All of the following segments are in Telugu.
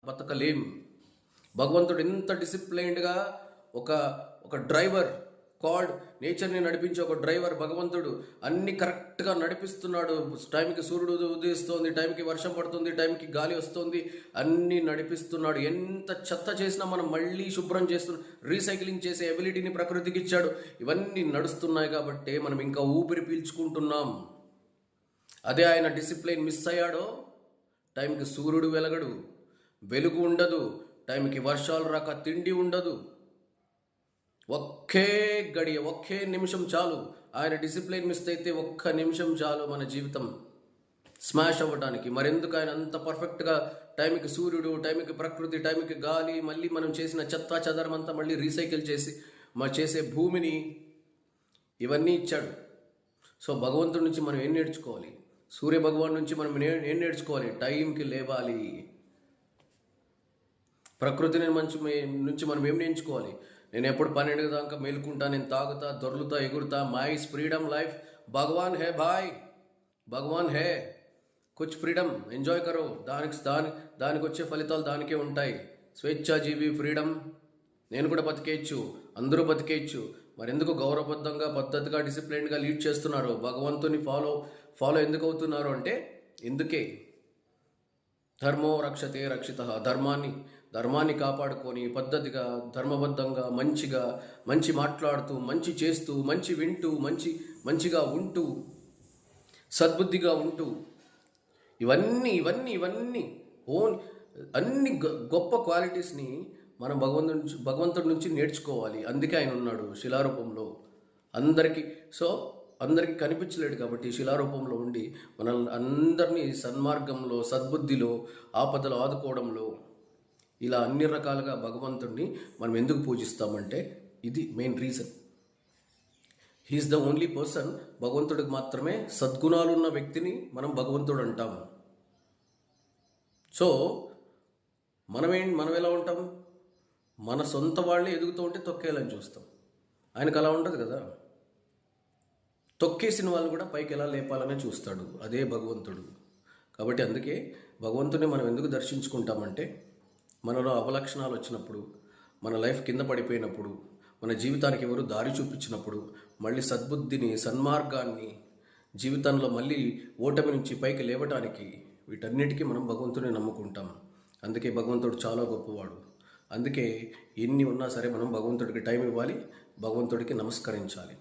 బతకలేం. భగవంతుడు ఎంత డిసిప్లైన్డ్గా ఒక ఒక డ్రైవర్ కాడ్ నేచర్ని నడిపించే ఒక డ్రైవర్ భగవంతుడు అన్ని కరెక్ట్గా నడిపిస్తున్నాడు. టైంకి సూర్యుడు ఉదయిస్తోంది, టైంకి వర్షం పడుతుంది, టైంకి గాలి వస్తుంది, అన్నీ నడిపిస్తున్నాడు. ఎంత చెత్త చేసినా మనం మళ్ళీ శుభ్రం చేస్తున్నాం, రీసైక్లింగ్ చేసే ఎబిలిటీని ప్రకృతికి ఇచ్చాడు. ఇవన్నీ నడుస్తున్నాయి కాబట్టి మనం ఇంకా ఊపిరి పీల్చుకుంటున్నాం. అదే ఆయన డిసిప్లైన్ మిస్ అయ్యాడో టైంకి సూర్యుడు వెలగడు, వెలుగు ఉండదు, టైంకి వర్షాలు రాక తిండి ఉండదు. ఒకే గడియ, ఒకే నిమిషం చాలు. ఆయన డిసిప్లిన్ మిస్ అయితే ఒక్క నిమిషం చాలు మన జీవితం స్మాష్ అవ్వడానికి. మరెందుకు ఆయన అంత పర్ఫెక్ట్గా టైంకి సూర్యుడు, టైంకి ప్రకృతి, టైంకి గాలి, మళ్ళీ మనం చేసిన చెత్త చెదరం అంతా మళ్ళీ రీసైకిల్ చేసి చేసే భూమిని, ఇవన్నీ ఇచ్చాడు. సో భగవంతుడి నుంచి మనం ఏం నేర్చుకోవాలి? సూర్య భగవాన్ నుంచి మనం ఏం నేర్చుకోవాలి? టైంకి లేవాలి. ప్రకృతిని నుంచి మనం ఏం నేర్చుకోవాలి? నేను ఎప్పుడు 12 దాకా మేలుకుంటా, నేను తాగుతా, దొర్లుతా, ఎగురుతా. మై ఫ్రీడమ్ లైఫ్ భగవాన్ హే భాయ్, భగవాన్ హే. కుచ్ ఫ్రీడమ్ ఎంజాయ్ కరో, దానికి వచ్చే ఫలితాలు దానికే ఉంటాయి. స్వేచ్ఛాజీవి ఫ్రీడమ్. నేను కూడా బతికేయచ్చు, అందరూ బతికేయచ్చు. మరి ఎందుకు గౌరవబద్ధంగా, పద్ధతిగా, డిసిప్లైన్గా లీడ్ చేస్తున్నారు? భగవంతుని ఫాలో ఎందుకు అవుతున్నారు అంటే ఇందుకే. ధర్మో రక్షతే రక్షిత. ధర్మాన్ని కాపాడుకొని పద్ధతిగా, ధర్మబద్ధంగా, మంచి మాట్లాడుతూ, మంచి చేస్తూ, మంచి వింటూ, మంచిగా ఉంటూ, సద్బుద్ధిగా ఉంటూ, ఇవన్నీ అన్ని గొప్ప క్వాలిటీస్ని మనం భగవంతుడి నుంచి నేర్చుకోవాలి. అందుకే ఆయన ఉన్నాడు శిలారూపంలో అందరికీ కనిపించలేడు కాబట్టి శిలారూపంలో ఉండి మనల్ని అందరినీ సన్మార్గంలో, సద్బుద్ధిలో, ఆపదలు ఆదుకోవడంలో, ఇలా అన్ని రకాలుగా భగవంతుడిని మనం ఎందుకు పూజిస్తామంటే ఇది main reason. He is the only person. భగవంతుడికి మాత్రమే సద్గుణాలున్న వ్యక్తిని మనం భగవంతుడు అంటాము. సో మనం ఎలా ఉంటాం? మన సొంత వాళ్ళే ఎదుగుతూ ఉంటే తొక్కేయాలని చూస్తాం. ఆయనకు అలా ఉండదు కదా. తొక్కేసిన వాళ్ళు కూడా పైకి ఎలా లేపాలనే చూస్తాడు. అదే భగవంతుడు. కాబట్టి అందుకే భగవంతుని మనం ఎందుకు దర్శించుకుంటామంటే మనలో అవలక్షణాలు వచ్చినప్పుడు, మన లైఫ్ కింద పడిపోయినప్పుడు, మన జీవితానికి ఎవరు దారి చూపించినప్పుడు, మళ్ళీ సద్బుద్ధిని, సన్మార్గాన్ని, జీవితంలో మళ్ళీ ఓటమి నుంచి పైకి లేవటానికి, వీటన్నిటికీ మనం భగవంతుని నమ్ముకుంటాం. అందుకే భగవంతుడు చాలా గొప్పవాడు. అందుకే ఎన్ని ఉన్నా సరే మనం భగవంతుడికి టైం ఇవ్వాలి, భగవంతుడికి నమస్కరించాలి.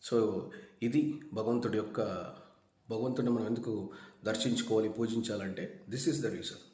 సో ఇది భగవంతుడిని మనం ఎందుకు దర్శించుకోవాలి, పూజించాలంటే దిస్ ఈస్ ద రీజన్.